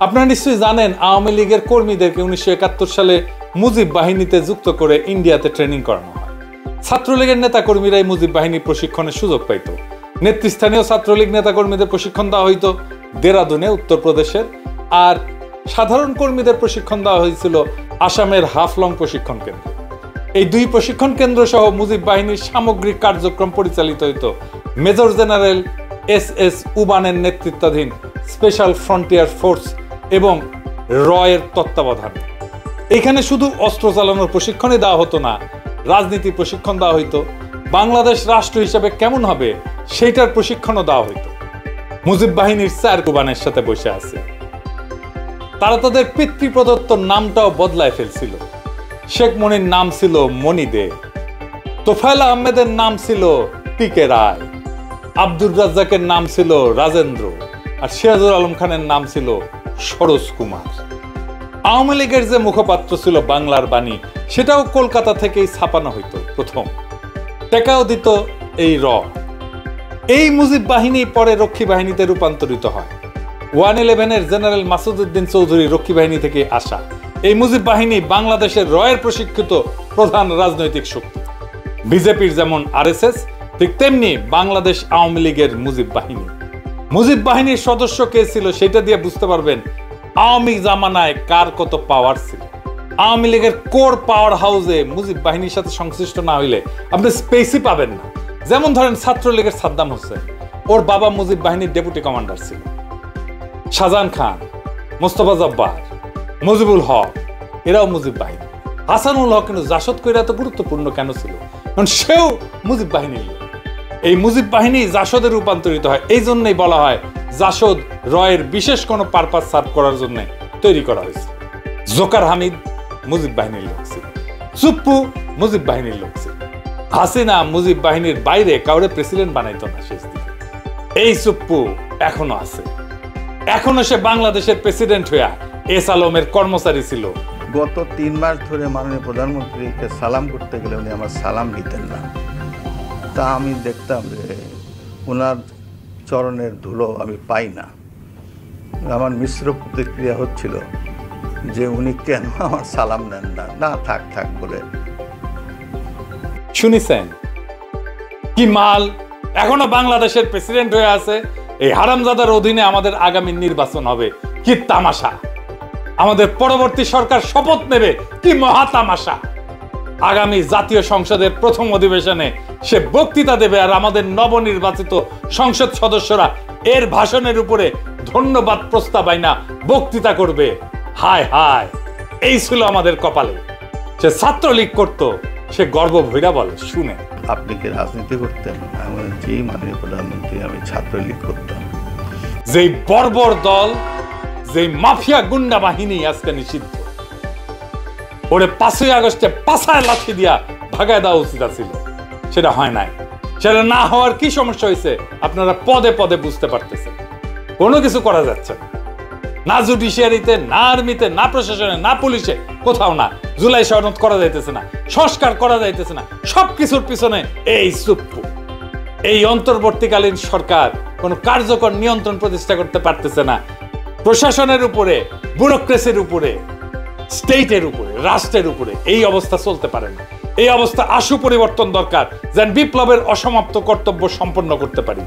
আপনারা নিশ্চয়ই জানেন আওয়ামী লীগের কর্মীদেরকে 1971 সালে মুজিব বাহিনীতে যুক্ত করে ইন্ডিয়াতে ট্রেনিং করানো হয়। ছাত্রলীগের নেতাকর্মীরাই মুজিব বাহিনীর প্রশিক্ষণের সুযোগ পাইত। নেতৃস্থানীয় ছাত্রলীগ নেতাকর্মীদের প্রশিক্ষণ দেওয়া হইতো দেরাদুনে উত্তরপ্রদেশের, আর সাধারণ কর্মীদের প্রশিক্ষণ দেওয়া হয়েছিল আসামের হাফলং প্রশিক্ষণ কেন্দ্রে। এই দুই প্রশিক্ষণ কেন্দ্র সহ মুজিব বাহিনীর সামগ্রিক কার্যক্রম পরিচালিত হইত মেজর জেনারেল SS উবানের নেতৃত্বাধীন স্পেশাল ফ্রন্টিয়ার ফোর্স এবং রয়ের তত্ত্বাবধানে। এখানে শুধু অস্ত্র চালানোর প্রশিক্ষণই দেওয়া হতো না, রাজনীতি প্রশিক্ষণ দেওয়া হইতো, বাংলাদেশ রাষ্ট্র হিসেবে কেমন হবে সেইটার প্রশিক্ষণও দেওয়া হইতো। মুজিব বাহিনীর স্যার উবানের সাথে বসে আছে। তারা তাদের পিতৃপ্রদত্ত নামটাও বদলায় ফেলছিল। শেখ মনির নাম ছিল মনি দে, তোফায়েল আহমেদের নাম ছিল PK রায়, আব্দুর রাজ্জাকের নাম ছিল রাজেন্দ্র, আর সিরাজুল আলম খানের নাম ছিল সরোজ কুমার। আওয়ামী লীগের যে মুখপাত্র ছিল বাংলার বাণী, সেটাও কলকাতা থেকেই ছাপানো হইতো প্রথম। টেকাও দিত এই এই মুজিব বাহিনী পরে রক্ষী বাহিনীতে রূপান্তরিত হয়। 111-এর জেনারেল মাসুদউদ্দিন চৌধুরী রক্ষী বাহিনী থেকে আসা। এই মুজিব বাহিনী বাংলাদেশের রয়ের প্রশিক্ষিত প্রধান রাজনৈতিক শক্তি। বিজেপির যেমন RSS, ঠিক তেমনি বাংলাদেশ আওয়ামী লীগের মুজিব বাহিনী। মুজিব বাহিনীর সদস্য কে ছিল সেটা দিয়ে বুঝতে পারবেন আওয়ামী জামানায় কার কত পাওয়ার ছিল। আওয়ামী লীগের কোর পাওয়ার হাউসে মুজিব বাহিনীর সাথে সংশ্লিষ্ট না হইলে আপনি স্পেসই পাবেন না। যেমন ধরেন ছাত্রলীগের সাদ্দাম হোসেন, ওর বাবা মুজিব বাহিনীর ডেপুটি কমান্ডার ছিল। শাহজাহান খান, মোস্তফা জব্বার, মুজিবুল হক, এরাও মুজিব বাহিনী। হাসানুল হক কিন্তু জাসদ কইরা এত গুরুত্বপূর্ণ কেন ছিল? কারণ সেও মুজিব বাহিনীর লোক। এই মুজিব বাহিনী জাসদে রূপান্তরিত হয়। এই জন্যই বলা হয় জাসদ রয়ের বিশেষ কোনো পারপাস সার্ভ করার জন্য তৈরি করা হয়েছে। জোকার হামিদ মুজিব বাহিনীর লোক ছিল, সুপ্পু মুজিব বাহিনীর লোক ছিল। হাসিনা মুজিব বাহিনীর বাইরে কাউরে প্রেসিডেন্ট বানাইতো না শেষ দিকে। এই সুপ্পু এখনো আছে, এখনো সে বাংলাদেশের প্রেসিডেন্ট হইয়া এস আলমের কর্মচারী ছিল। গত 3 মাস ধরে মাননীয় প্রধানমন্ত্রীকে সালাম করতে গেলে উনি আমার সালাম দিতেন না। তা আমি দেখতাম যে ওনার চরণের ধুলো আমি পাই না। আমার মিশ্র প্রতিক্রিয়া হচ্ছিল যে উনি কেন আমার সালাম নেন না, না থাক থাক বলে। শুনিছেন কি মাল এখনো বাংলাদেশের প্রেসিডেন্ট হয়ে আছে। এই হারামজাদার অধীনে আমাদের আগামী নির্বাচন হবে, কি তামাশা। আমাদের পরবর্তী সরকার শপথ নেবে, কি মহা তামাশা। আগামী জাতীয় সংসদের প্রথম অধিবেশনে সে বক্তৃতা দেবে, আর আমাদের নবনির্বাচিত সংসদ সদস্যরা এর ভাষণের উপরে ধন্যবাদ প্রস্তাব আইনা বক্তৃতা করবে। হায় হায়, এই ছিল আমাদের কপালে। সে ছাত্রলীগ করত, সে গর্ব ভৈরা বলে শুনে। আপনি কি রাজনীতি করতেন? আমি জি মাননীয় প্রধানমন্ত্রী, আমি ছাত্রলীগ করতাম। যেই বর্বর দল, যেই মাফিয়া গুন্ডা বাহিনী আজকে নিষিদ্ধ, ওরে 5ই আগস্টে পাছায় লাঠি দিয়া ভাগায় দেওয়া উচিত ছিল। সেটা হয় নাই। সেটা না হওয়ার কি সমস্যা হয়েছে আপনারা পদে পদে বুঝতে পারতেছেন। কোনো কিছু করা যাচ্ছে না, জুডিশিয়ারিতে, না আর্মিতে, না প্রশাসনে, না পুলিশে, কোথাও না। জুলাই সনদ করা যাইতেছে না, সংস্কার করা যাইতেছে না। সবকিছুর পিছনে এই সুপ্পু। এই অন্তর্বর্তীকালীন সরকার কোনো কার্যকর নিয়ন্ত্রণ প্রতিষ্ঠা করতে পারতেছে না। প্রশাসনের উপরে, ব্যুরোক্রেসির উপরে, স্টেটের উপরে, রাষ্ট্রের উপরে এই অবস্থা চলতে পারে না। এই অবস্থা আশু পরিবর্তন দরকার, যেন বিপ্লবের অসমাপ্ত কর্তব্য সম্পন্ন করতে পারি।